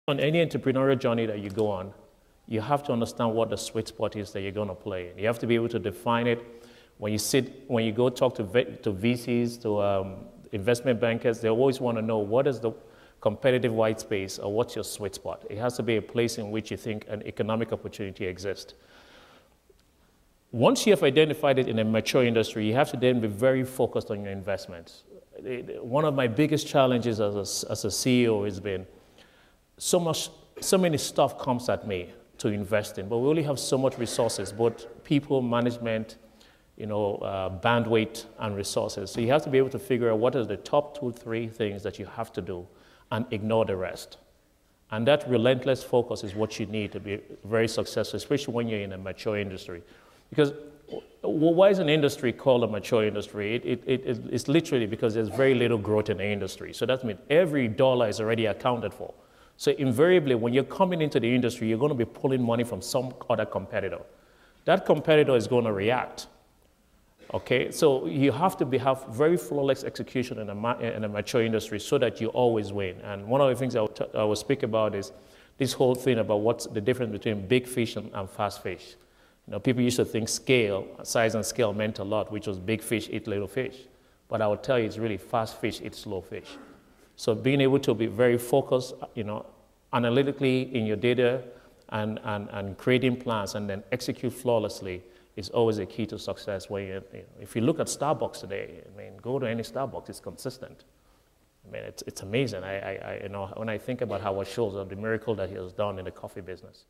On any entrepreneurial journey that you go on, you have to understand what the sweet spot is that you're going to play in. You have to be able to define it. When you go talk to VCs, to investment bankers, they always want to know what is the competitive white space or what's your sweet spot. It has to be a place in which you think an economic opportunity exists. Once you have identified it in a mature industry, you have to then be very focused on your investments. One of my biggest challenges as a CEO has been so many stuff comes at me to invest in, but we only have so much resources, both people, management, bandwidth, and resources. So you have to be able to figure out what are the top 2, 3 things that you have to do and ignore the rest. And that relentless focus is what you need to be very successful, especially when you're in a mature industry. Because why is an industry called a mature industry? It's literally because there's very little growth in the industry. So that means every dollar is already accounted for. So invariably, when you're coming into the industry, you're going to be pulling money from some other competitor. That competitor is going to react. Okay, so you have to have very flawless execution in a mature industry so that you always win. And one of the things I will speak about is this whole thing about what's the difference between big fish and fast fish. People used to think size and scale meant a lot, which was big fish eat little fish. But I will tell you, it's really fast fish eat slow fish. So being able to be very focused, analytically in your data and creating plans and then execute flawlessly is always a key to success. If you look at Starbucks today, go to any Starbucks, it's consistent. It's amazing. When I think about how it shows the miracle that he has done in the coffee business.